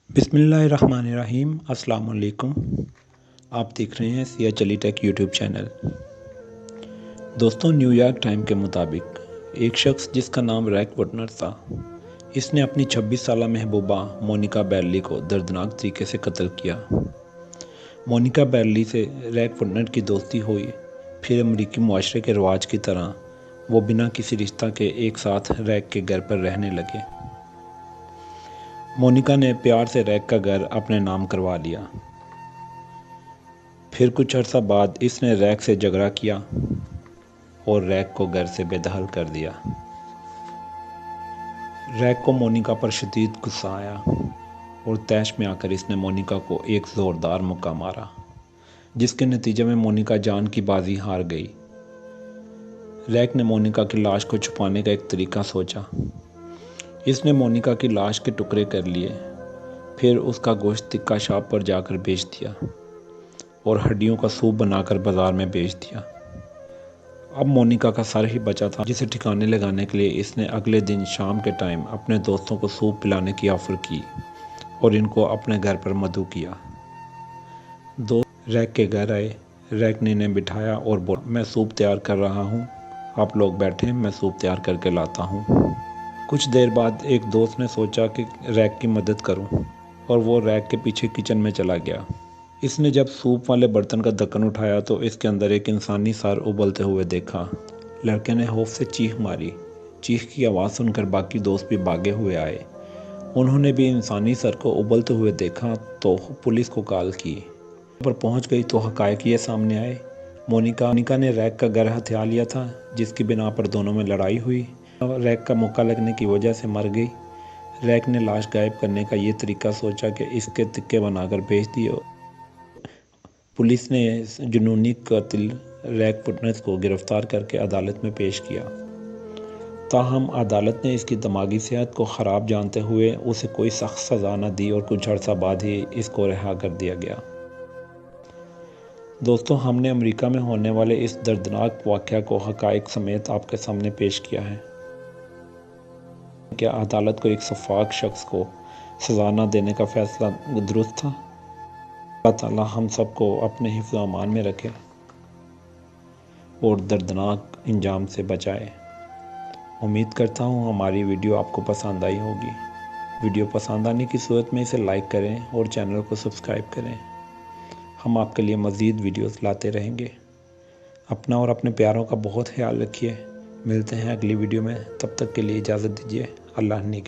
बिस्मिल्लाहिर्रहमानिर्रहीम। अस्सलाम वालेकुम। आप देख रहे हैं सिया चली टेक यूट्यूब चैनल। दोस्तों, न्यूयॉर्क टाइम के मुताबिक एक शख्स जिसका नाम रैक वुडनर था, इसने अपनी 26 साला महबूबा मोनिका बैरली को दर्दनाक तरीके से कत्ल किया। मोनिका बैरली से रैक वुडनर की दोस्ती हुई। फिर अमरीकी मुआशरे के रवाज की तरह वो बिना किसी रिश्ता के एक साथ रैक के घर पर रहने लगे। मोनिका ने प्यार से रैक का घर अपने नाम करवा लिया। फिर कुछ अर्सा बाद इसने रैक से झगड़ा किया और रैक को घर से बेदखल कर दिया। रैक को मोनिका पर शदीद गुस्सा आया और तैश में आकर इसने मोनिका को एक ज़ोरदार मुक्का मारा, जिसके नतीजे में मोनिका जान की बाजी हार गई। रैक ने मोनिका की लाश को छुपाने का एक तरीका सोचा। इसने मोनिका की लाश के टुकड़े कर लिए, फिर उसका गोश्त तिक्का शॉप पर जाकर बेच दिया और हड्डियों का सूप बनाकर बाजार में बेच दिया। अब मोनिका का सर ही बचा था, जिसे ठिकाने लगाने के लिए इसने अगले दिन शाम के टाइम अपने दोस्तों को सूप पिलाने की ऑफ़र की और इनको अपने घर पर मदऊ किया। दोस्त रैक के घर आए। रैक ने इन्हें बिठाया और बोला, मैं सूप तैयार कर रहा हूँ, आप लोग बैठें, मैं सूप तैयार करके लाता हूँ। कुछ देर बाद एक दोस्त ने सोचा कि रैक की मदद करूं और वो रैक के पीछे किचन में चला गया। इसने जब सूप वाले बर्तन का ढक्कन उठाया तो इसके अंदर एक इंसानी सर उबलते हुए देखा। लड़के ने खौफ से चीख मारी। चीख की आवाज़ सुनकर बाकी दोस्त भी भागे हुए आए। उन्होंने भी इंसानी सर को उबलते हुए देखा तो पुलिस को कॉल की। पर पहुंच गई तो हक़ाइक़ ये सामने आए। मोनिका ने रैक का घर हथिया लिया था, जिसकी बिना पर दोनों में लड़ाई हुई। रैक का मुक्का लगने की वजह से मर गई। रैक ने लाश गायब करने का ये तरीका सोचा कि इसके तिक्के बनाकर बेच दिए। पुलिस ने जुनूनी कातिल रैक वुडनर को गिरफ्तार करके अदालत में पेश किया। ताहम अदालत ने इसकी दिमागी सेहत को ख़राब जानते हुए उसे कोई सख्त सज़ा न दी और कुछ अर्सा बाद ही इसको रिहा कर दिया गया। दोस्तों, हमने अमेरिका में होने वाले इस दर्दनाक वाक़या को हक़ाइक़ समेत आपके सामने पेश किया है। क्या अदालत को एक शफ़ाफ शख्स को सज़ा न देने का फ़ैसला दुरुस्त था? अल्लाह ताला हम सबको अपने हिफ्ज़ व अमान में रखे और दर्दनाक अंजाम से बचाए। उम्मीद करता हूँ हमारी वीडियो आपको पसंद आई होगी। वीडियो पसंद आने की सूरत में इसे लाइक करें और चैनल को सब्सक्राइब करें। हम आपके लिए मज़ीद वीडियोस लाते रहेंगे। अपना और अपने प्यारों का बहुत ख्याल रखिए। मिलते हैं अगली वीडियो में, तब तक के लिए इजाज़त दीजिए। अल्लाह ने के